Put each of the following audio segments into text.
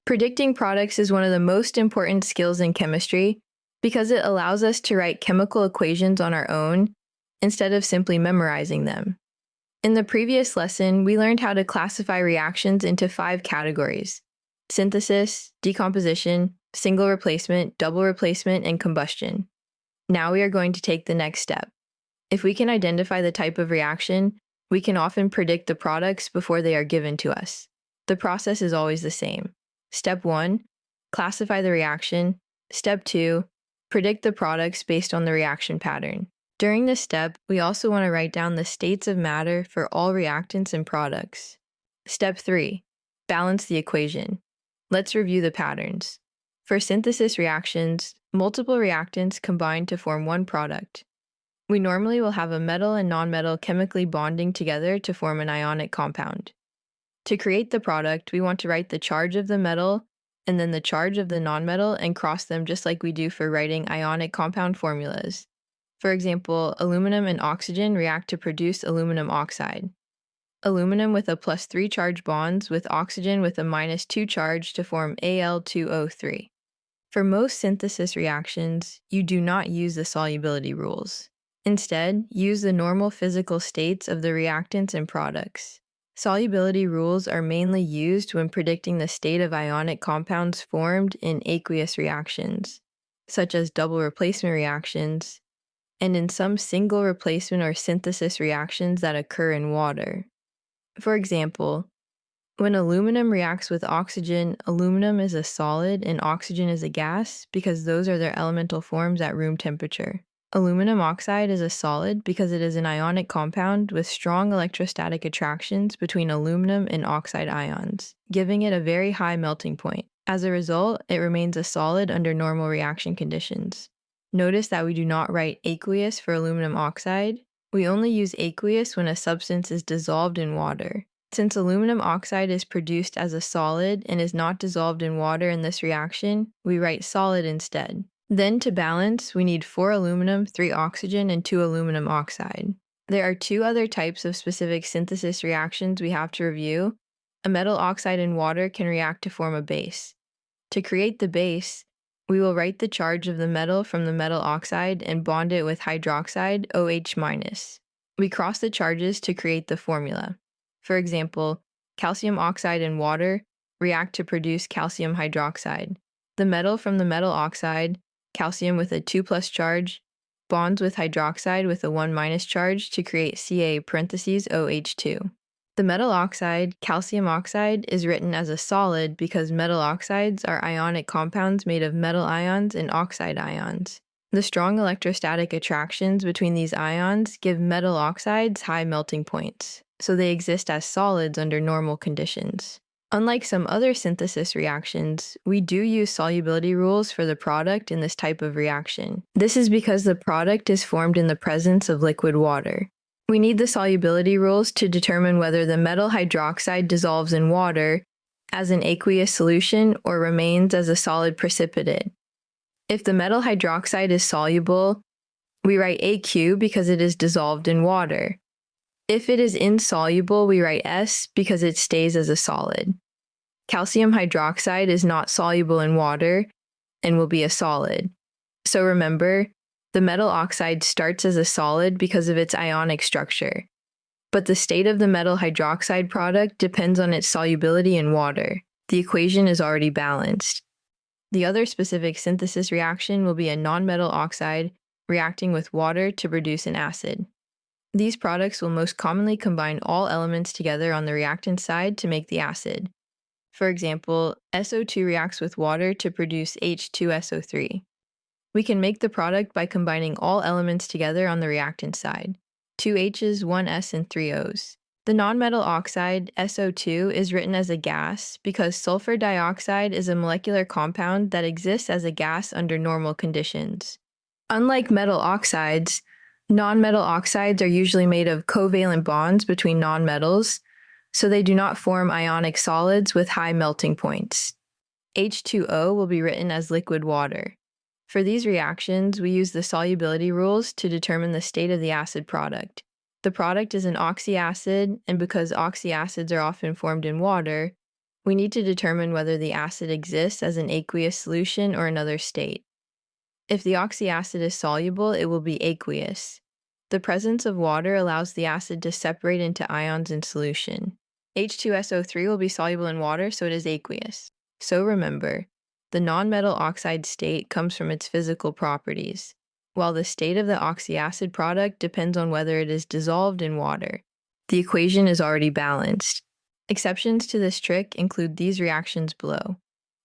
Predicting products is one of the most important skills in chemistry because it allows us to write chemical equations on our own instead of simply memorizing them. In the previous lesson, we learned how to classify reactions into 5 categories: synthesis, decomposition, single replacement, double replacement, and combustion. Now we are going to take the next step. If we can identify the type of reaction, we can often predict the products before they are given to us. The process is always the same. Step 1, classify the reaction. Step 2, predict the products based on the reaction pattern. During this step, we also want to write down the states of matter for all reactants and products. Step 3, balance the equation. Let's review the patterns. For synthesis reactions, multiple reactants combine to form one product. We normally will have a metal and nonmetal chemically bonding together to form an ionic compound. To create the product, we want to write the charge of the metal and then the charge of the nonmetal and cross them just like we do for writing ionic compound formulas. For example, aluminum and oxygen react to produce aluminum oxide. Aluminum with a +3 charge bonds with oxygen with a -2 charge to form Al2O3. For most synthesis reactions, you do not use the solubility rules. Instead, use the normal physical states of the reactants and products. Solubility rules are mainly used when predicting the state of ionic compounds formed in aqueous reactions, such as double replacement reactions, and in some single replacement or synthesis reactions that occur in water. For example, when aluminum reacts with oxygen, aluminum is a solid and oxygen is a gas because those are their elemental forms at room temperature. Aluminum oxide is a solid because it is an ionic compound with strong electrostatic attractions between aluminum and oxide ions, giving it a very high melting point. As a result, it remains a solid under normal reaction conditions. Notice that we do not write aqueous for aluminum oxide. We only use aqueous when a substance is dissolved in water. Since aluminum oxide is produced as a solid and is not dissolved in water in this reaction, we write solid instead. Then to balance, we need 4 aluminum, 3 oxygen, and 2 aluminum oxide. There are 2 other types of specific synthesis reactions we have to review. A metal oxide and water can react to form a base. To create the base, we will write the charge of the metal from the metal oxide and bond it with hydroxide, OH-. We cross the charges to create the formula. For example, calcium oxide and water react to produce calcium hydroxide. The metal from the metal oxide, calcium with a 2+ charge, bonds with hydroxide with a 1- charge to create Ca(OH2). The metal oxide, calcium oxide, is written as a solid because metal oxides are ionic compounds made of metal ions and oxide ions. The strong electrostatic attractions between these ions give metal oxides high melting points, so they exist as solids under normal conditions. Unlike some other synthesis reactions, we do use solubility rules for the product in this type of reaction. This is because the product is formed in the presence of liquid water. We need the solubility rules to determine whether the metal hydroxide dissolves in water as an aqueous solution or remains as a solid precipitate. If the metal hydroxide is soluble, we write AQ because it is dissolved in water. If it is insoluble, we write S because it stays as a solid. Calcium hydroxide is not soluble in water and will be a solid. So remember, the metal oxide starts as a solid because of its ionic structure, but the state of the metal hydroxide product depends on its solubility in water. The equation is already balanced. The other specific synthesis reaction will be a nonmetal oxide reacting with water to produce an acid. These products will most commonly combine all elements together on the reactant side to make the acid. For example, SO2 reacts with water to produce H2SO3. We can make the product by combining all elements together on the reactant side, 2 H's, 1 S, and 3 O's. The nonmetal oxide, SO2, is written as a gas because sulfur dioxide is a molecular compound that exists as a gas under normal conditions. Unlike metal oxides, nonmetal oxides are usually made of covalent bonds between nonmetals, so they do not form ionic solids with high melting points. H2O will be written as liquid water. For these reactions, we use the solubility rules to determine the state of the acid product. The product is an oxyacid, and because oxyacids are often formed in water, We need to determine whether the acid exists as an aqueous solution or another state. If the oxyacid is soluble, it will be aqueous. The presence of water allows the acid to separate into ions in solution. H2SO3 will be soluble in water, so it is aqueous. So remember, the nonmetal oxide state comes from its physical properties, while the state of the oxyacid product depends on whether it is dissolved in water. The equation is already balanced. Exceptions to this trick include these reactions below.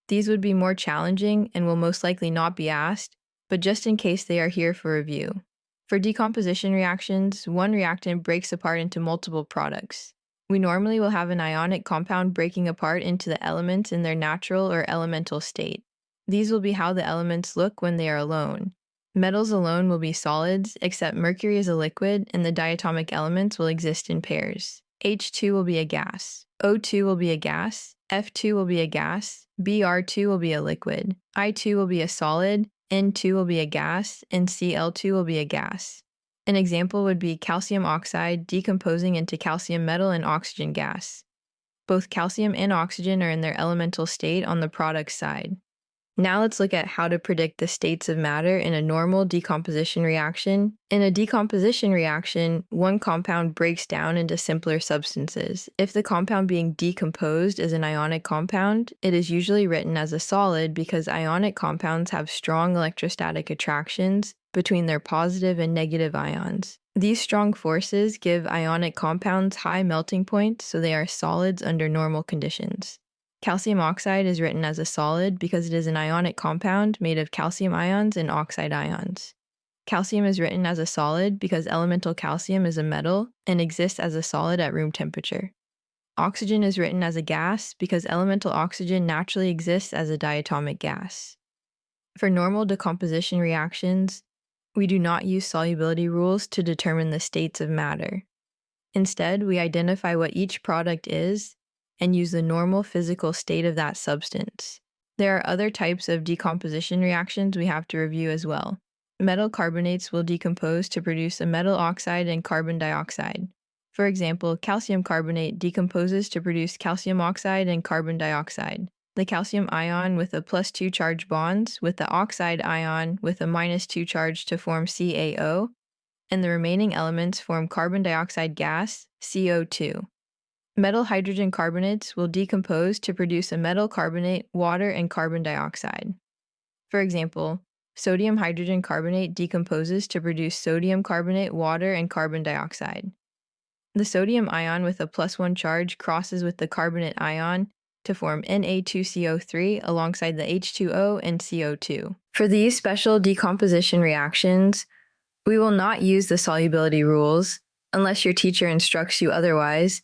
These would be more challenging and will most likely not be asked, but just in case they are here for review. For decomposition reactions, one reactant breaks apart into multiple products. We normally will have an ionic compound breaking apart into the elements in their natural or elemental state. These will be how the elements look when they are alone. Metals alone will be solids, except mercury is a liquid and the diatomic elements will exist in pairs. H2 will be a gas, O2 will be a gas, F2 will be a gas, Br2 will be a liquid, I2 will be a solid, N2 will be a gas, and Cl2 will be a gas. An example would be calcium oxide decomposing into calcium metal and oxygen gas. Both calcium and oxygen are in their elemental state on the product side. Now let's look at how to predict the states of matter in a normal decomposition reaction. In a decomposition reaction, one compound breaks down into simpler substances. If the compound being decomposed is an ionic compound, it is usually written as a solid because ionic compounds have strong electrostatic attractions between their positive and negative ions. These strong forces give ionic compounds high melting points, so they are solids under normal conditions. Calcium oxide is written as a solid because it is an ionic compound made of calcium ions and oxide ions. Calcium is written as a solid because elemental calcium is a metal and exists as a solid at room temperature. Oxygen is written as a gas because elemental oxygen naturally exists as a diatomic gas. For normal decomposition reactions, we do not use solubility rules to determine the states of matter. Instead, we identify what each product is and use the normal physical state of that substance. There are other types of decomposition reactions we have to review as well. Metal carbonates will decompose to produce a metal oxide and carbon dioxide. For example, calcium carbonate decomposes to produce calcium oxide and carbon dioxide. The calcium ion with a +2 charge bonds with the oxide ion with a -2 charge to form CaO, and the remaining elements form carbon dioxide gas, CO2. Metal hydrogen carbonates will decompose to produce a metal carbonate, water, and carbon dioxide. For example, sodium hydrogen carbonate decomposes to produce sodium carbonate, water, and carbon dioxide. The sodium ion with a +1 charge crosses with the carbonate ion to form Na2CO3 alongside the H2O and CO2. For these special decomposition reactions, we will not use the solubility rules, unless your teacher instructs you otherwise,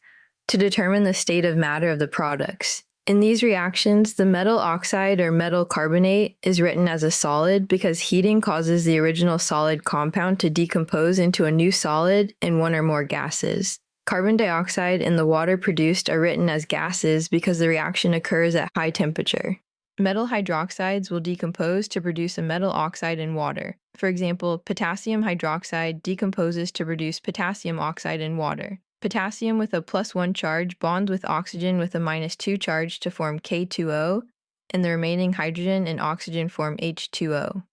to determine the state of matter of the products. In these reactions, the metal oxide or metal carbonate is written as a solid because heating causes the original solid compound to decompose into a new solid in one or more gases. Carbon dioxide and the water produced are written as gases because the reaction occurs at high temperature. Metal hydroxides will decompose to produce a metal oxide and water. For example, potassium hydroxide decomposes to produce potassium oxide and water. Potassium with a +1 charge bonds with oxygen with a -2 charge to form K2O, and the remaining hydrogen and oxygen form H2O.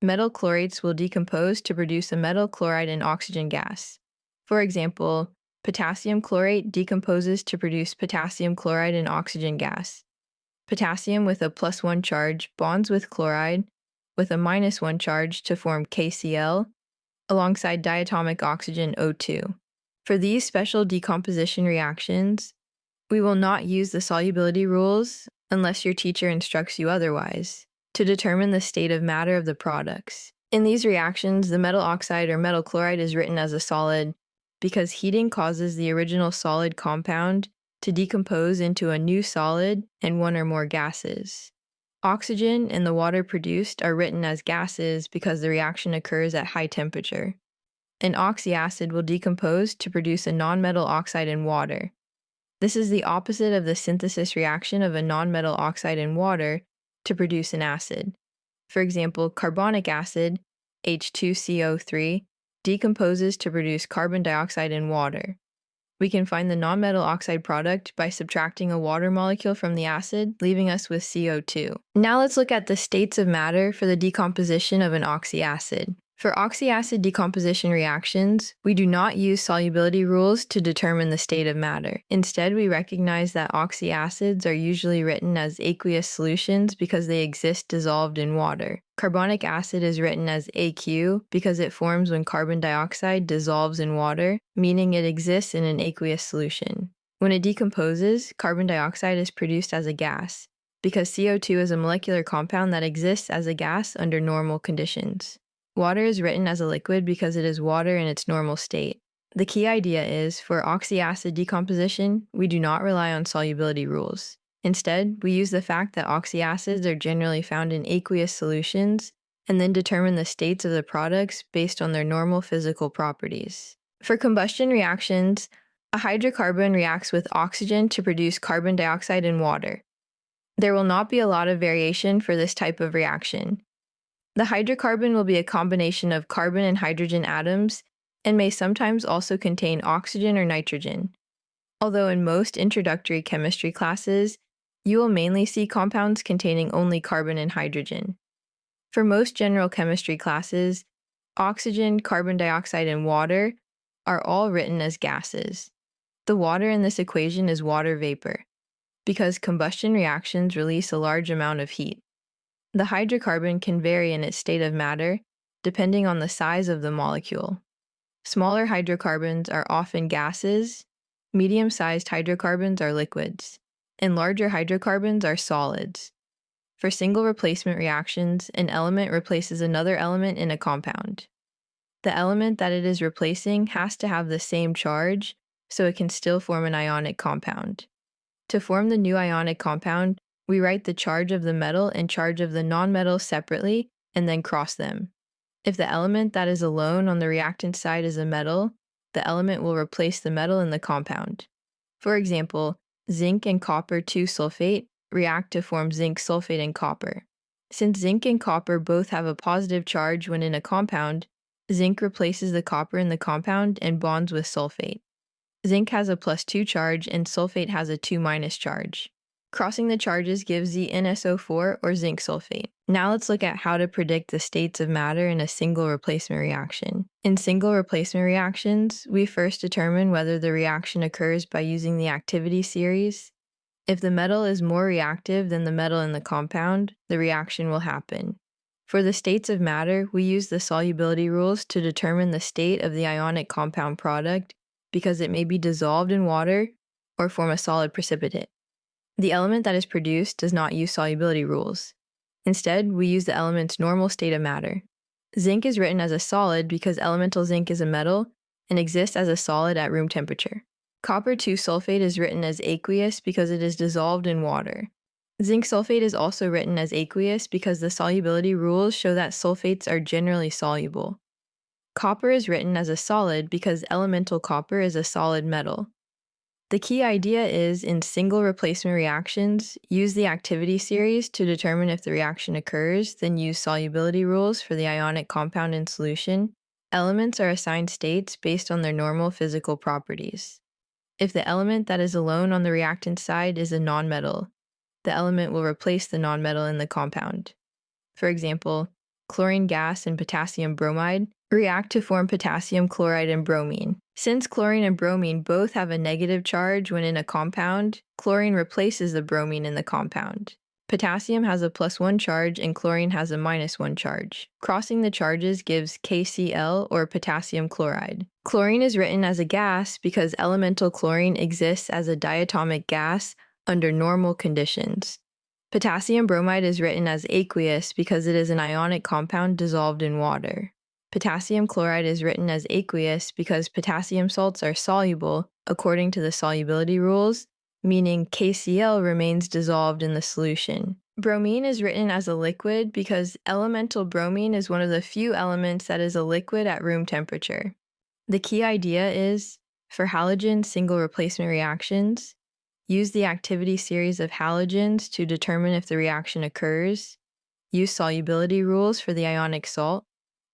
Metal chlorates will decompose to produce a metal chloride and oxygen gas. For example, potassium chlorate decomposes to produce potassium chloride and oxygen gas. Potassium with a +1 charge bonds with chloride with a -1 charge to form KCl alongside diatomic oxygen O2. For these special decomposition reactions, we will not use the solubility rules unless your teacher instructs you otherwise to determine the state of matter of the products. In these reactions, the metal oxide or metal chloride is written as a solid because heating causes the original solid compound to decompose into a new solid and one or more gases. Oxygen and the water produced are written as gases because the reaction occurs at high temperature. An oxyacid will decompose to produce a nonmetal oxide and water. This is the opposite of the synthesis reaction of a nonmetal oxide and water to produce an acid. For example, carbonic acid, H2CO3, decomposes to produce carbon dioxide and water. We can find the nonmetal oxide product by subtracting a water molecule from the acid, leaving us with CO2. Now let's look at the states of matter for the decomposition of an oxyacid. For oxyacid decomposition reactions, we do not use solubility rules to determine the state of matter. Instead, we recognize that oxyacids are usually written as aqueous solutions because they exist dissolved in water. Carbonic acid is written as AQ because it forms when carbon dioxide dissolves in water, meaning it exists in an aqueous solution. When it decomposes, carbon dioxide is produced as a gas, because CO2 is a molecular compound that exists as a gas under normal conditions. Water is written as a liquid because it is water in its normal state. The key idea is, for oxyacid decomposition, we do not rely on solubility rules. Instead, we use the fact that oxyacids are generally found in aqueous solutions and then determine the states of the products based on their normal physical properties. For combustion reactions, a hydrocarbon reacts with oxygen to produce carbon dioxide and water. There will not be a lot of variation for this type of reaction. The hydrocarbon will be a combination of carbon and hydrogen atoms and may sometimes also contain oxygen or nitrogen. Although in most introductory chemistry classes, you will mainly see compounds containing only carbon and hydrogen. For most general chemistry classes, oxygen, carbon dioxide, and water are all written as gases. The water in this equation is water vapor, because combustion reactions release a large amount of heat. The hydrocarbon can vary in its state of matter depending on the size of the molecule. Smaller hydrocarbons are often gases, medium-sized hydrocarbons are liquids, and larger hydrocarbons are solids. For single replacement reactions, an element replaces another element in a compound. The element that it is replacing has to have the same charge, so it can still form an ionic compound. To form the new ionic compound, we write the charge of the metal and charge of the nonmetal separately and then cross them. If the element that is alone on the reactant side is a metal, the element will replace the metal in the compound. For example, zinc and copper 2-sulfate react to form zinc sulfate and copper. Since zinc and copper both have a positive charge when in a compound, zinc replaces the copper in the compound and bonds with sulfate. Zinc has a +2 charge and sulfate has a 2- charge. Crossing the charges gives the NSO4 or zinc sulfate. Now let's look at how to predict the states of matter in a single replacement reaction. In single replacement reactions, we first determine whether the reaction occurs by using the activity series. If the metal is more reactive than the metal in the compound, the reaction will happen. For the states of matter, we use the solubility rules to determine the state of the ionic compound product because it may be dissolved in water or form a solid precipitate. The element that is produced does not use solubility rules. Instead, we use the element's normal state of matter. Zinc is written as a solid because elemental zinc is a metal and exists as a solid at room temperature. Copper 2-sulfate is written as aqueous because it is dissolved in water. Zinc sulfate is also written as aqueous because the solubility rules show that sulfates are generally soluble. Copper is written as a solid because elemental copper is a solid metal. The key idea is, in single replacement reactions, use the activity series to determine if the reaction occurs, then use solubility rules for the ionic compound in solution. Elements are assigned states based on their normal physical properties. If the element that is alone on the reactant side is a nonmetal, the element will replace the nonmetal in the compound. For example, chlorine gas and potassium bromide react to form potassium chloride and bromine. Since chlorine and bromine both have a negative charge when in a compound, chlorine replaces the bromine in the compound. Potassium has a +1 charge and chlorine has a -1 charge. Crossing the charges gives KCl or potassium chloride. Chlorine is written as a gas because elemental chlorine exists as a diatomic gas under normal conditions. Potassium bromide is written as aqueous because it is an ionic compound dissolved in water. Potassium chloride is written as aqueous because potassium salts are soluble according to the solubility rules, meaning KCl remains dissolved in the solution. Bromine is written as a liquid because elemental bromine is one of the few elements that is a liquid at room temperature. The key idea is, for halogen single replacement reactions, use the activity series of halogens to determine if the reaction occurs, use solubility rules for the ionic salt,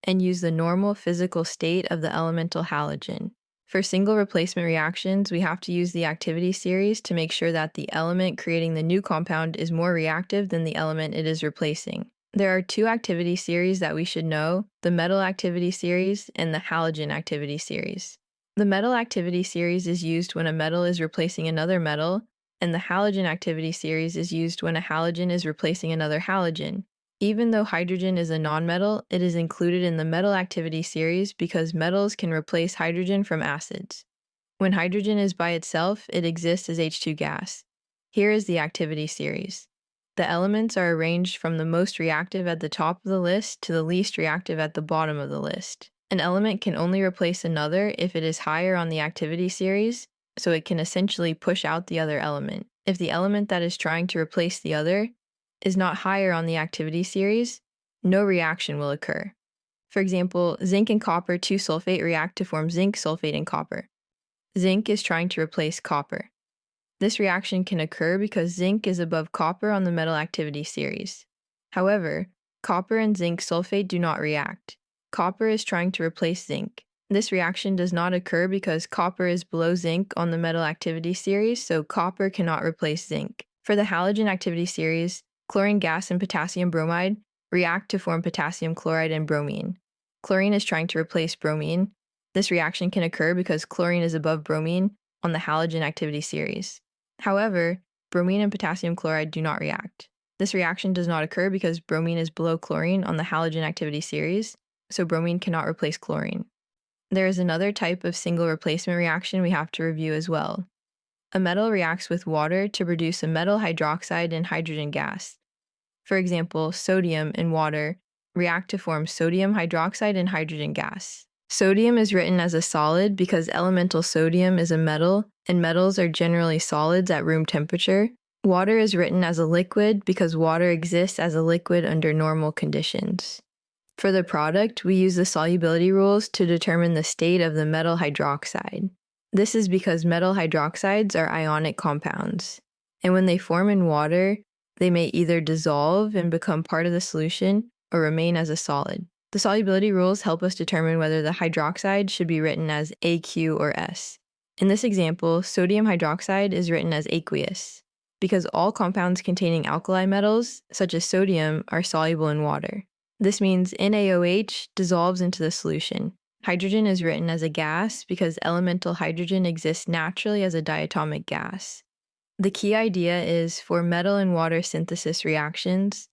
and use the normal physical state of the elemental halogen. For single replacement reactions, we have to use the activity series to make sure that the element creating the new compound is more reactive than the element it is replacing. There are two activity series that we should know, the metal activity series and the halogen activity series. The metal activity series is used when a metal is replacing another metal, and the halogen activity series is used when a halogen is replacing another halogen. Even though hydrogen is a nonmetal, it is included in the metal activity series because metals can replace hydrogen from acids. When hydrogen is by itself, it exists as H2 gas. Here is the activity series. The elements are arranged from the most reactive at the top of the list to the least reactive at the bottom of the list. An element can only replace another if it is higher on the activity series, so it can essentially push out the other element. If the element that is trying to replace the other is not higher on the activity series, no reaction will occur. For example, zinc and copper 2-sulfate react to form zinc sulfate and copper. Zinc is trying to replace copper. This reaction can occur because zinc is above copper on the metal activity series. However, copper and zinc sulfate do not react. Copper is trying to replace zinc. This reaction does not occur because copper is below zinc on the metal activity series, so copper cannot replace zinc. For the halogen activity series, chlorine gas and potassium bromide react to form potassium chloride and bromine. Chlorine is trying to replace bromine. This reaction can occur because chlorine is above bromine on the halogen activity series. However, bromine and potassium chloride do not react. This reaction does not occur because bromine is below chlorine on the halogen activity series, so bromine cannot replace chlorine. There is another type of single replacement reaction we have to review as well. A metal reacts with water to produce a metal hydroxide and hydrogen gas. For example, sodium and water react to form sodium hydroxide and hydrogen gas. Sodium is written as a solid because elemental sodium is a metal, and metals are generally solids at room temperature. Water is written as a liquid because water exists as a liquid under normal conditions. For the product, we use the solubility rules to determine the state of the metal hydroxide. This is because metal hydroxides are ionic compounds, and when they form in water, they may either dissolve and become part of the solution or remain as a solid. The solubility rules help us determine whether the hydroxide should be written as AQ or S. In this example, sodium hydroxide is written as aqueous, because all compounds containing alkali metals, such as sodium, are soluble in water. This means NaOH dissolves into the solution. Hydrogen is written as a gas because elemental hydrogen exists naturally as a diatomic gas. The key idea is for metal and water synthesis reactions,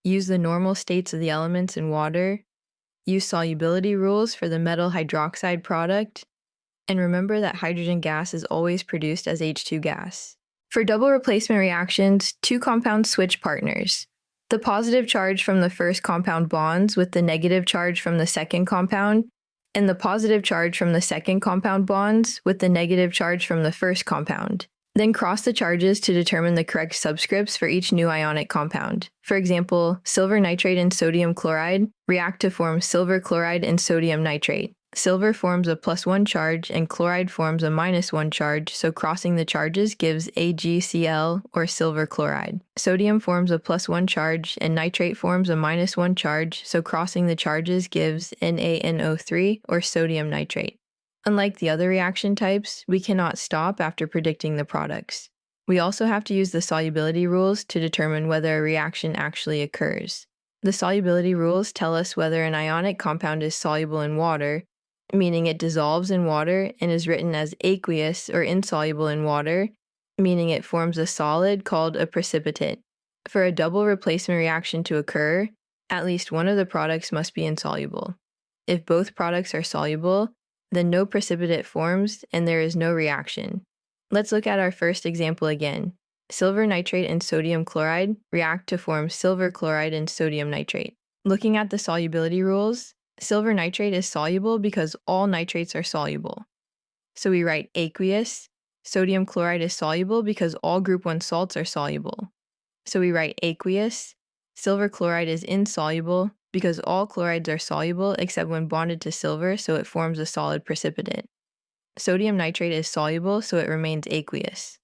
use the normal states of the elements in water, use solubility rules for the metal hydroxide product, and remember that hydrogen gas is always produced as H2 gas. For double replacement reactions, two compounds switch partners. The positive charge from the first compound bonds with the negative charge from the second compound, and the positive charge from the second compound bonds with the negative charge from the first compound. Then cross the charges to determine the correct subscripts for each new ionic compound. For example, silver nitrate and sodium chloride react to form silver chloride and sodium nitrate. Silver forms a +1 charge and chloride forms a -1 charge, so crossing the charges gives AgCl or silver chloride. Sodium forms a +1 charge and nitrate forms a -1 charge, so crossing the charges gives NaNO3 or sodium nitrate. Unlike the other reaction types, we cannot stop after predicting the products. We also have to use the solubility rules to determine whether a reaction actually occurs. The solubility rules tell us whether an ionic compound is soluble in water, meaning it dissolves in water and is written as aqueous, or insoluble in water, meaning it forms a solid called a precipitate. For a double replacement reaction to occur, at least one of the products must be insoluble. If both products are soluble, then no precipitate forms and there is no reaction. Let's look at our first example again. Silver nitrate and sodium chloride react to form silver chloride and sodium nitrate. Looking at the solubility rules, silver nitrate is soluble because all nitrates are soluble. So we write aqueous. Sodium chloride is soluble because all group 1 salts are soluble. So we write aqueous. Silver chloride is insoluble because all chlorides are soluble except when bonded to silver, so it forms a solid precipitate. Sodium nitrate is soluble, so it remains aqueous.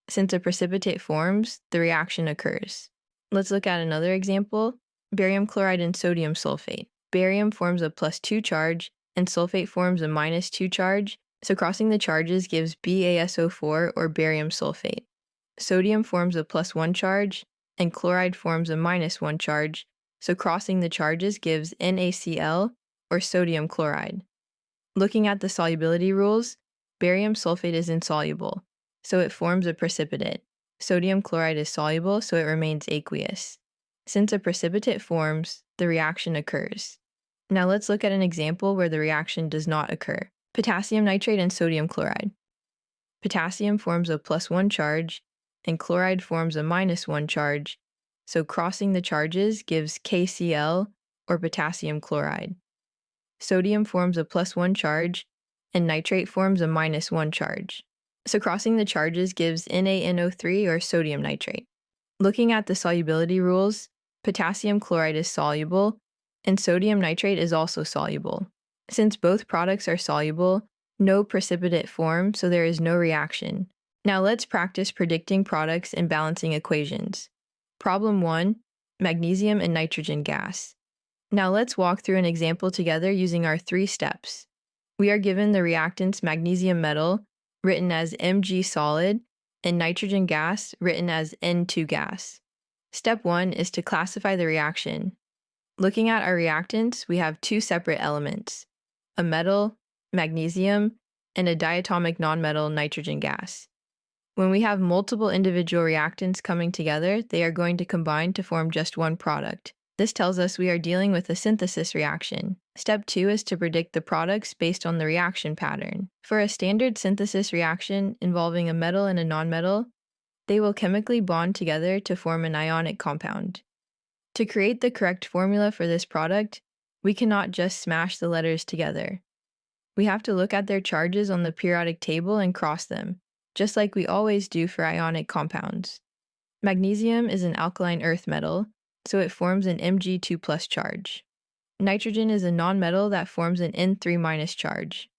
Since a precipitate forms, the reaction occurs. Let's look at another example. Barium chloride and sodium sulfate. Barium forms a +2 charge, and sulfate forms a -2 charge, So crossing the charges gives BaSO4 or barium sulfate. Sodium forms a +1 charge, and chloride forms a -1 charge, so crossing the charges gives NaCl or sodium chloride. Looking at the solubility rules, barium sulfate is insoluble, so it forms a precipitate. Sodium chloride is soluble, so it remains aqueous. Since a precipitate forms, the reaction occurs. Now let's look at an example where the reaction does not occur. Potassium nitrate and sodium chloride. Potassium forms a +1 charge, and chloride forms a -1 charge, so crossing the charges gives KCl or potassium chloride. Sodium forms a +1 charge, and nitrate forms a -1 charge. So crossing the charges gives NaNO3 or sodium nitrate. Looking at the solubility rules, potassium chloride is soluble, and sodium nitrate is also soluble. Since both products are soluble, no precipitate forms, so there is no reaction. Now let's practice predicting products and balancing equations. Problem 1, magnesium and nitrogen gas. Now let's walk through an example together using our 3 steps. We are given the reactants magnesium metal, written as Mg solid, and nitrogen gas, written as N2 gas. Step 1 is to classify the reaction. Looking at our reactants, we have 2 separate elements, a metal, magnesium, and a diatomic nonmetal, nitrogen gas. When we have multiple individual reactants coming together, they are going to combine to form just one product. This tells us we are dealing with a synthesis reaction. Step 2 is to predict the products based on the reaction pattern. For a standard synthesis reaction involving a metal and a nonmetal, they will chemically bond together to form an ionic compound. To create the correct formula for this product, we cannot just smash the letters together. We have to look at their charges on the periodic table and cross them, just like we always do for ionic compounds. Magnesium is an alkaline earth metal, so it forms an Mg2+ charge. Nitrogen is a nonmetal that forms an N3- charge.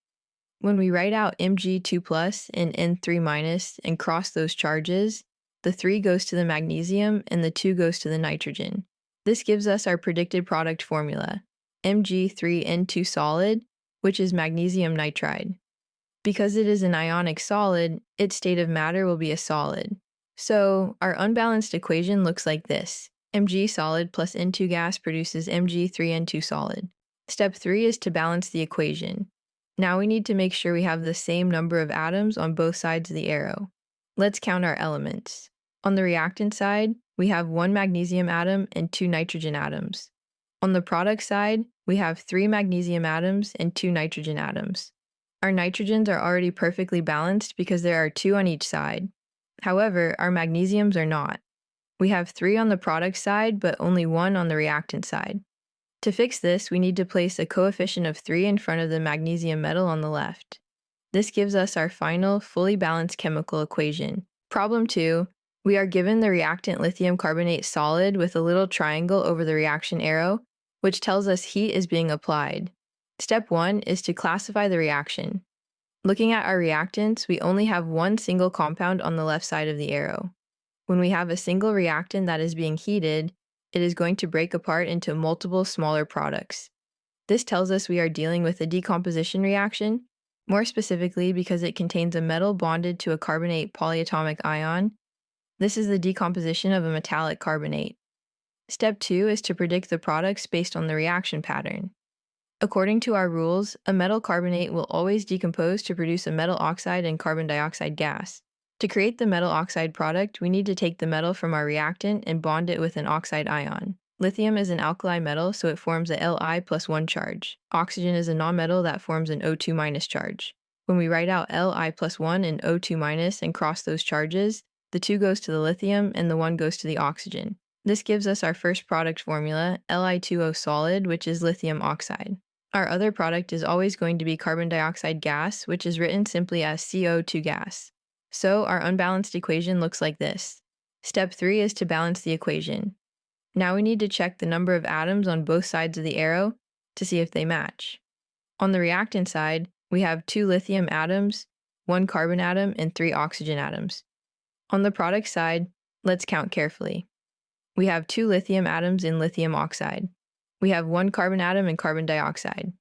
When we write out Mg2+ and N3- and cross those charges, the 3 goes to the magnesium and the 2 goes to the nitrogen. This gives us our predicted product formula, Mg3N2 solid, which is magnesium nitride. Because it is an ionic solid, its state of matter will be a solid. So our unbalanced equation looks like this. Mg solid plus N2 gas produces Mg3N2 solid. Step 3 is to balance the equation. Now we need to make sure we have the same number of atoms on both sides of the arrow. Let's count our elements. On the reactant side, we have 1 magnesium atom and 2 nitrogen atoms. On the product side, we have 3 magnesium atoms and 2 nitrogen atoms. Our nitrogens are already perfectly balanced because there are 2 on each side. However, our magnesiums are not. We have 3 on the product side, but only 1 on the reactant side. To fix this, we need to place a coefficient of 3 in front of the magnesium metal on the left. This gives us our final, fully balanced chemical equation. Problem 2, we are given the reactant lithium carbonate solid with a little triangle over the reaction arrow, which tells us heat is being applied. Step 1 is to classify the reaction. Looking at our reactants, we only have 1 single compound on the left side of the arrow. When we have a single reactant that is being heated, it is going to break apart into multiple smaller products. This tells us we are dealing with a decomposition reaction, more specifically because it contains a metal bonded to a carbonate polyatomic ion. This is the decomposition of a metallic carbonate. Step 2 is to predict the products based on the reaction pattern. According to our rules, a metal carbonate will always decompose to produce a metal oxide and carbon dioxide gas. To create the metal oxide product, we need to take the metal from our reactant and bond it with an oxide ion. Lithium is an alkali metal, so it forms a Li+1 charge. Oxygen is a nonmetal that forms an O2- charge. When we write out Li+1 and O2- and cross those charges, the 2 goes to the lithium and the 1 goes to the oxygen. This gives us our first product formula, Li2O solid, which is lithium oxide. Our other product is always going to be carbon dioxide gas, which is written simply as CO2 gas. So our unbalanced equation looks like this. Step 3 is to balance the equation. Now we need to check the number of atoms on both sides of the arrow to see if they match. On the reactant side, we have 2 lithium atoms, 1 carbon atom, and 3 oxygen atoms. On the product side, let's count carefully. We have 2 lithium atoms in lithium oxide. We have 1 carbon atom in carbon dioxide.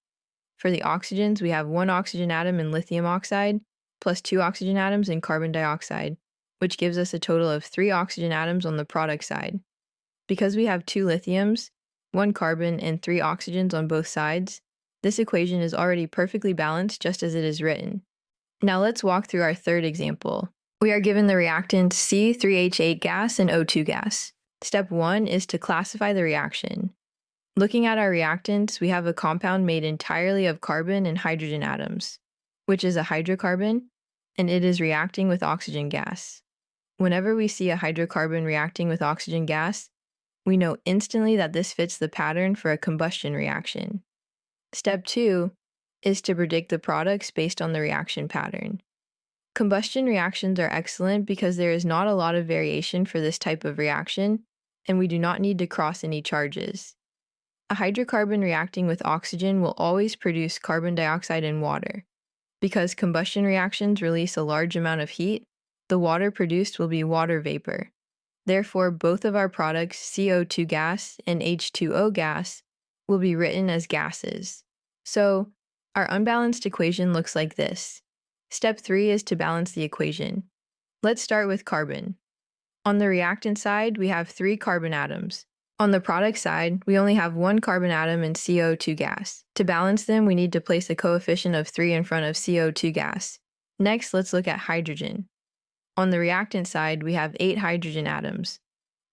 For the oxygens, we have 1 oxygen atom in lithium oxide plus 2 oxygen atoms in carbon dioxide, which gives us a total of 3 oxygen atoms on the product side. Because we have 2 lithiums, 1 carbon, and 3 oxygens on both sides, this equation is already perfectly balanced just as it is written. Now let's walk through our third example. We are given the reactants C3H8 gas and O2 gas. Step 1 is to classify the reaction. Looking at our reactants, we have a compound made entirely of carbon and hydrogen atoms, which is a hydrocarbon, and it is reacting with oxygen gas. Whenever we see a hydrocarbon reacting with oxygen gas, we know instantly that this fits the pattern for a combustion reaction. Step 2 is to predict the products based on the reaction pattern. Combustion reactions are excellent because there is not a lot of variation for this type of reaction, and we do not need to cross any charges. A hydrocarbon reacting with oxygen will always produce carbon dioxide and water. Because combustion reactions release a large amount of heat, the water produced will be water vapor. Therefore, both of our products, CO2 gas and H2O gas, will be written as gases. So, our unbalanced equation looks like this. Step 3 is to balance the equation. Let's start with carbon. On the reactant side, we have 3 carbon atoms. On the product side, we only have 1 carbon atom in CO2 gas. To balance them, we need to place a coefficient of 3 in front of CO2 gas. Next, let's look at hydrogen. On the reactant side, we have 8 hydrogen atoms.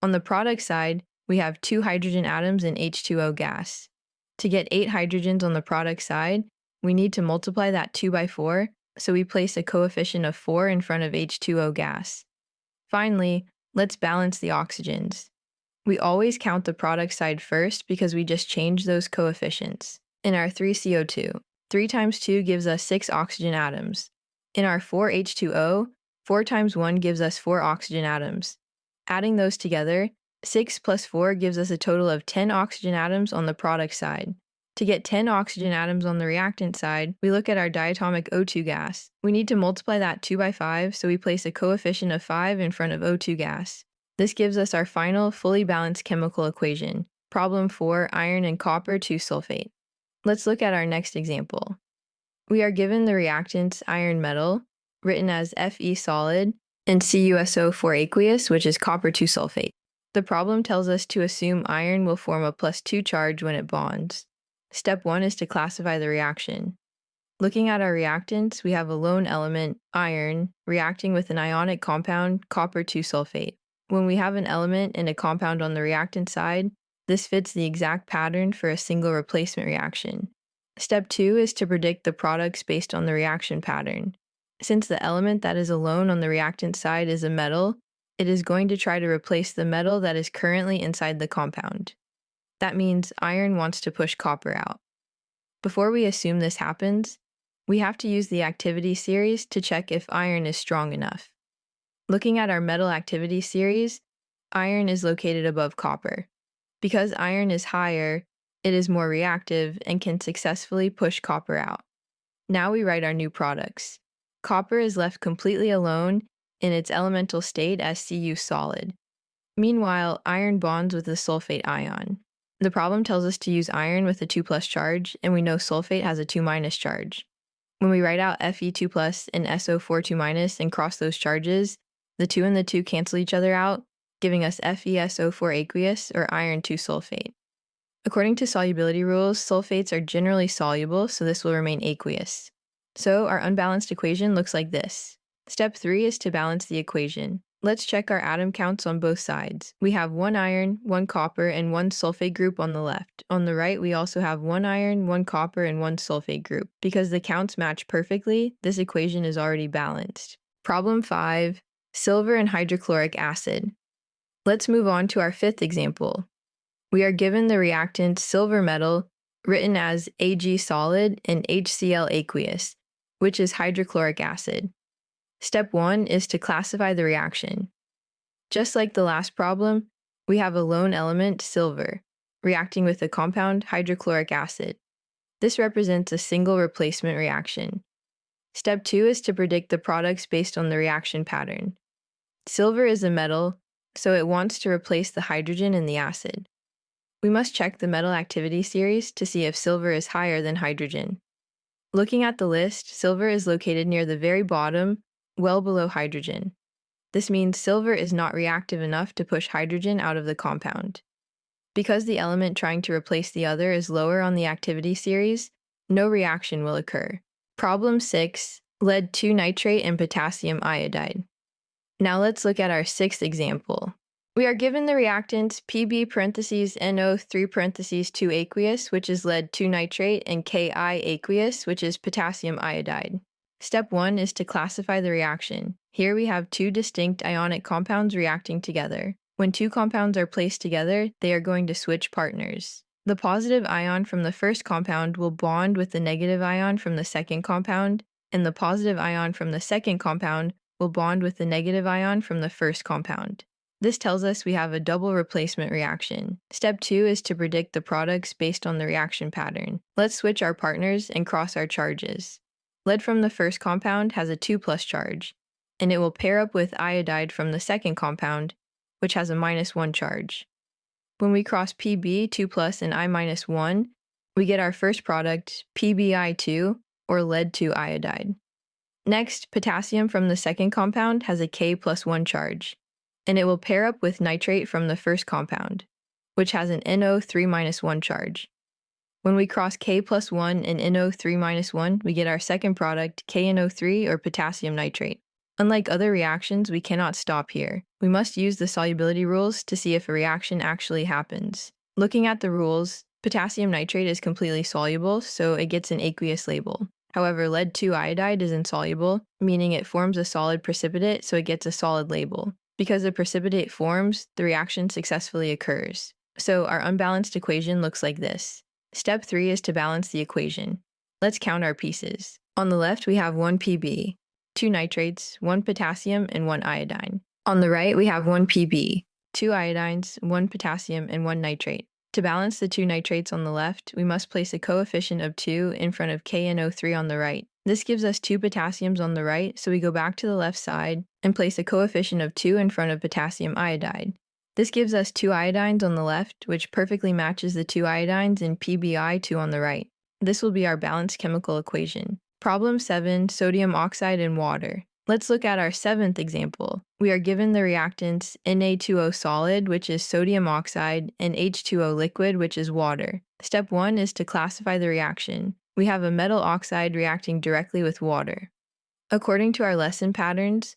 On the product side, we have 2 hydrogen atoms in H2O gas. To get 8 hydrogens on the product side, we need to multiply that 2 by 4, so we place a coefficient of 4 in front of H2O gas. Finally, let's balance the oxygens. We always count the product side first because we just change those coefficients. In our 3CO2, 3 times 2 gives us 6 oxygen atoms. In our 4H2O, 4 times 1 gives us 4 oxygen atoms. Adding those together, 6 plus 4 gives us a total of 10 oxygen atoms on the product side. To get 10 oxygen atoms on the reactant side, we look at our diatomic O2 gas. We need to multiply that 2 by 5, so we place a coefficient of 5 in front of O2 gas. This gives us our final, fully balanced chemical equation. Problem 4, iron and copper 2 sulfate. Let's look at our next example. We are given the reactants iron metal, written as Fe solid, and CuSO4 aqueous, which is copper 2 sulfate. The problem tells us to assume iron will form a +2 charge when it bonds. Step 1 is to classify the reaction. Looking at our reactants, we have a lone element, iron, reacting with an ionic compound, copper 2 sulfate. When we have an element and a compound on the reactant side, this fits the exact pattern for a single replacement reaction. Step 2 is to predict the products based on the reaction pattern. Since the element that is alone on the reactant side is a metal, it is going to try to replace the metal that is currently inside the compound. That means iron wants to push copper out. Before we assume this happens, we have to use the activity series to check if iron is strong enough. Looking at our metal activity series, iron is located above copper. Because iron is higher, it is more reactive and can successfully push copper out. Now we write our new products. Copper is left completely alone in its elemental state as Cu solid. Meanwhile, iron bonds with the sulfate ion. The problem tells us to use iron with a 2+ charge, and we know sulfate has a 2- charge. When we write out Fe2+ and SO4 2- and cross those charges, the 2 and the 2 cancel each other out, giving us FeSO4 aqueous, or iron 2 sulfate. According to solubility rules, sulfates are generally soluble, so this will remain aqueous. So our unbalanced equation looks like this. Step 3 is to balance the equation. Let's check our atom counts on both sides. We have 1 iron, 1 copper, and 1 sulfate group on the left. On the right, we also have 1 iron, 1 copper, and 1 sulfate group. Because the counts match perfectly, this equation is already balanced. Problem 5, silver and hydrochloric acid. Let's move on to our fifth example. We are given the reactant silver metal, written as Ag solid and HCl aqueous, which is hydrochloric acid. Step 1 is to classify the reaction. Just like the last problem, we have a lone element, silver, reacting with a compound, hydrochloric acid. This represents a single replacement reaction. Step 2 is to predict the products based on the reaction pattern. Silver is a metal, so it wants to replace the hydrogen in the acid. We must check the metal activity series to see if silver is higher than hydrogen. Looking at the list, silver is located near the very bottom, well below hydrogen. This means silver is not reactive enough to push hydrogen out of the compound. Because the element trying to replace the other is lower on the activity series, no reaction will occur. Problem 6, lead-2 nitrate and potassium iodide. Now let's look at our sixth example. We are given the reactants Pb parentheses NO3 parentheses 2 aqueous, which is lead-2 nitrate, and Ki aqueous, which is potassium iodide. Step 1 is to classify the reaction. Here we have two distinct ionic compounds reacting together. When two compounds are placed together, they are going to switch partners. The positive ion from the first compound will bond with the negative ion from the second compound, and the positive ion from the second compound will bond with the negative ion from the first compound. This tells us we have a double replacement reaction. Step 2 is to predict the products based on the reaction pattern. Let's switch our partners and cross our charges. Lead from the first compound has a 2+ charge, and it will pair up with iodide from the second compound, which has a -1 charge. When we cross Pb, 2+, and I-1, we get our first product, PbI2, or lead-2 iodide. Next, potassium from the second compound has a K+1 charge, and it will pair up with nitrate from the first compound, which has an NO3-1 charge. When we cross K+1 and NO3-1, we get our second product, KNO3 or potassium nitrate. Unlike other reactions, we cannot stop here. We must use the solubility rules to see if a reaction actually happens. Looking at the rules, potassium nitrate is completely soluble, so it gets an aqueous label. However, lead-2 iodide is insoluble, meaning it forms a solid precipitate, so it gets a solid label. Because the precipitate forms, the reaction successfully occurs. So our unbalanced equation looks like this. Step 3 is to balance the equation. Let's count our pieces. On the left, we have 1 Pb, 2 nitrates, 1 potassium, and 1 iodine. On the right, we have 1 Pb, 2 iodines, 1 potassium, and 1 nitrate. To balance the 2 nitrates on the left, we must place a coefficient of 2 in front of KNO3 on the right. This gives us 2 potassiums on the right, so we go back to the left side and place a coefficient of 2 in front of potassium iodide. This gives us 2 iodines on the left, which perfectly matches the 2 iodines in PbI2 on the right. This will be our balanced chemical equation. Problem 7, sodium oxide and water. Let's look at our seventh example. We are given the reactants Na2O solid, which is sodium oxide, and H2O liquid, which is water. Step 1 is to classify the reaction. We have a metal oxide reacting directly with water. According to our lesson patterns,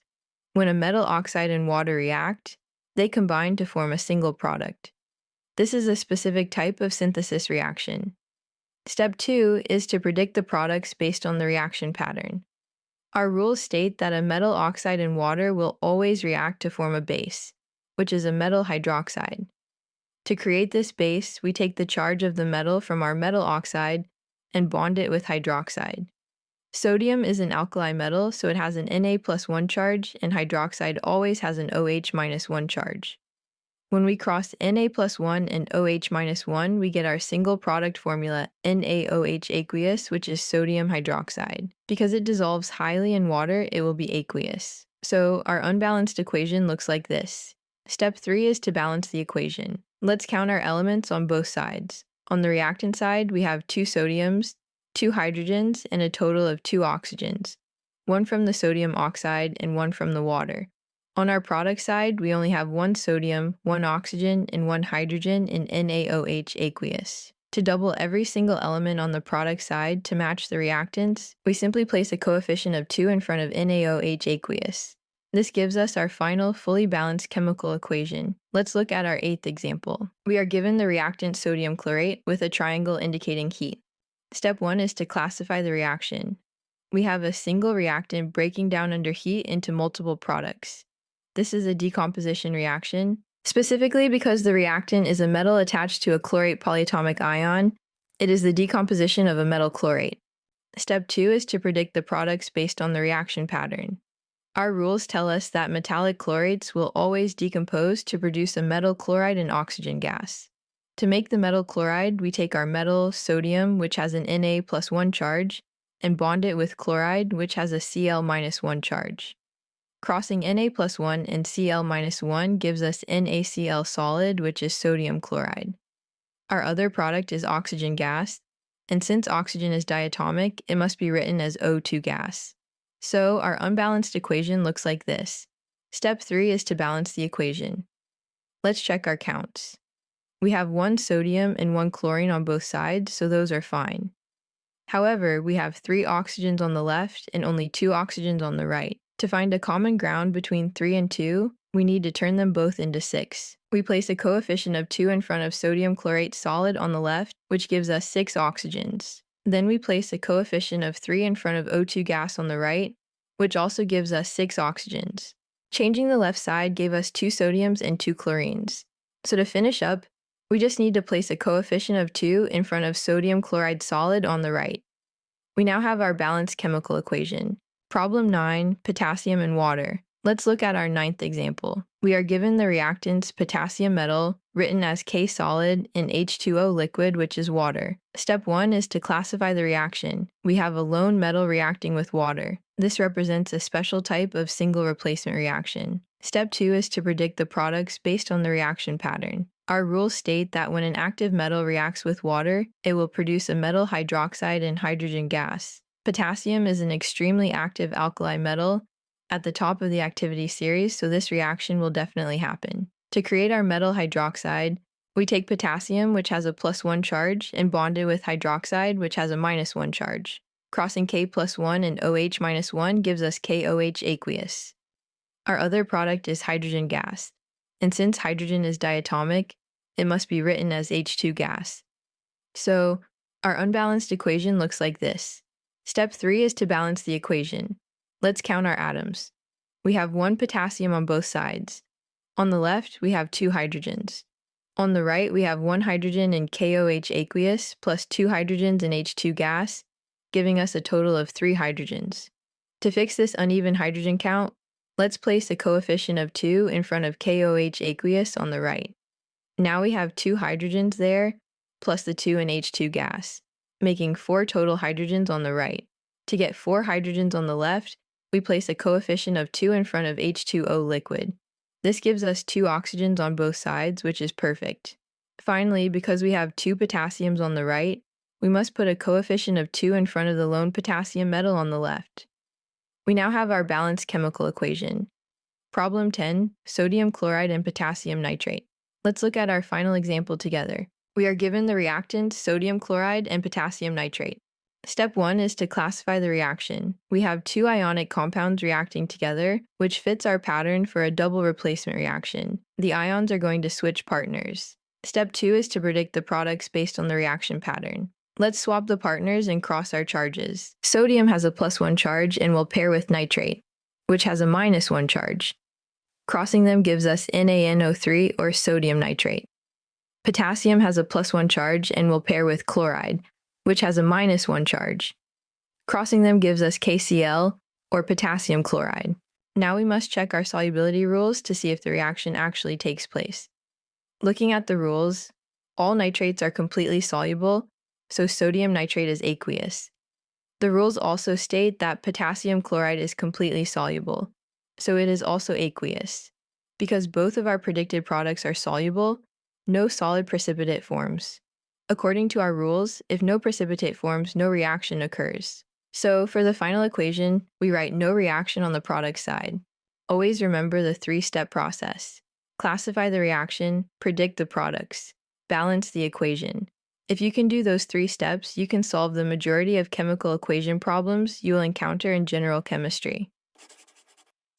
when a metal oxide and water react, they combine to form a single product. This is a specific type of synthesis reaction. Step 2 is to predict the products based on the reaction pattern. Our rules state that a metal oxide and water will always react to form a base, which is a metal hydroxide. To create this base, we take the charge of the metal from our metal oxide and bond it with hydroxide. Sodium is an alkali metal, so it has an Na+1 charge, and hydroxide always has an OH-1 charge. When we cross Na+1 and OH-1, we get our single product formula NaOH aqueous, which is sodium hydroxide. Because it dissolves highly in water, it will be aqueous. So our unbalanced equation looks like this. Step 3 is to balance the equation. Let's count our elements on both sides. On the reactant side, we have 2 sodiums, 2 hydrogens, and a total of 2 oxygens, 1 from the sodium oxide and 1 from the water. On our product side, we only have 1 sodium, 1 oxygen, and 1 hydrogen in NaOH aqueous. To double every single element on the product side to match the reactants, we simply place a coefficient of 2 in front of NaOH aqueous. This gives us our final fully balanced chemical equation. Let's look at our 8th example. We are given the reactant sodium chlorate with a triangle indicating heat. Step 1 is to classify the reaction. We have a single reactant breaking down under heat into multiple products. This is a decomposition reaction. Specifically because the reactant is a metal attached to a chlorate polyatomic ion, it is the decomposition of a metal chlorate. Step 2 is to predict the products based on the reaction pattern. Our rules tell us that metallic chlorates will always decompose to produce a metal chloride and oxygen gas. To make the metal chloride, we take our metal, sodium, which has an Na+1 charge, and bond it with chloride, which has a Cl-1 charge. Crossing Na+1 and Cl-1 gives us NaCl solid, which is sodium chloride. Our other product is oxygen gas. and since oxygen is diatomic, it must be written as O2 gas. So our unbalanced equation looks like this. Step 3 is to balance the equation. Let's check our counts. We have 1 sodium and 1 chlorine on both sides, so those are fine. However, we have 3 oxygens on the left and only 2 oxygens on the right. To find a common ground between 3 and 2, we need to turn them both into 6. We place a coefficient of 2 in front of sodium chlorate solid on the left, which gives us 6 oxygens. Then we place a coefficient of 3 in front of O2 gas on the right, which also gives us 6 oxygens. Changing the left side gave us 2 sodiums and 2 chlorines. So to finish up, we just need to place a coefficient of 2 in front of sodium chloride solid on the right. We now have our balanced chemical equation. Problem 9, potassium and water. Let's look at our 9th example. We are given the reactants potassium metal, written as K solid, and H2O liquid, which is water. Step 1 is to classify the reaction. We have a lone metal reacting with water. This represents a special type of single replacement reaction. Step 2 is to predict the products based on the reaction pattern. Our rules state that when an active metal reacts with water, it will produce a metal hydroxide and hydrogen gas. Potassium is an extremely active alkali metal at the top of the activity series, so this reaction will definitely happen. To create our metal hydroxide, we take potassium, which has a +1 charge, and bond it with hydroxide, which has a -1 charge. Crossing K +1 and OH -1 gives us KOH aqueous. Our other product is hydrogen gas, and since hydrogen is diatomic, it must be written as H2 gas. So, our unbalanced equation looks like this. Step 3 is to balance the equation. Let's count our atoms. We have 1 potassium on both sides. On the left, we have 2 hydrogens. On the right, we have 1 hydrogen in KOH aqueous plus 2 hydrogens in H2 gas, giving us a total of 3 hydrogens. To fix this uneven hydrogen count, let's place a coefficient of 2 in front of KOH aqueous on the right. Now we have 2 hydrogens there, plus the 2 in H2 gas, making 4 total hydrogens on the right. To get 4 hydrogens on the left, we place a coefficient of 2 in front of H2O liquid. This gives us 2 oxygens on both sides, which is perfect. Finally, because we have 2 potassiums on the right, we must put a coefficient of 2 in front of the lone potassium metal on the left. We now have our balanced chemical equation. Problem 10, sodium chloride and potassium nitrate. Let's look at our final example together. We are given the reactants sodium chloride and potassium nitrate. Step 1 is to classify the reaction. We have 2 ionic compounds reacting together, which fits our pattern for a double replacement reaction. The ions are going to switch partners. Step 2 is to predict the products based on the reaction pattern. Let's swap the partners and cross our charges. Sodium has a +1 charge and will pair with nitrate, which has a -1 charge. Crossing them gives us NaNO3 or sodium nitrate. Potassium has a +1 charge and will pair with chloride, which has a -1 charge. Crossing them gives us KCl, or potassium chloride. Now we must check our solubility rules to see if the reaction actually takes place. Looking at the rules, all nitrates are completely soluble, so sodium nitrate is aqueous. The rules also state that potassium chloride is completely soluble, so it is also aqueous. Because both of our predicted products are soluble, no solid precipitate forms. According to our rules, if no precipitate forms, no reaction occurs. So for the final equation, we write no reaction on the product side. Always remember the 3-step process. Classify the reaction, predict the products, balance the equation. If you can do those 3 steps, you can solve the majority of chemical equation problems you will encounter in general chemistry.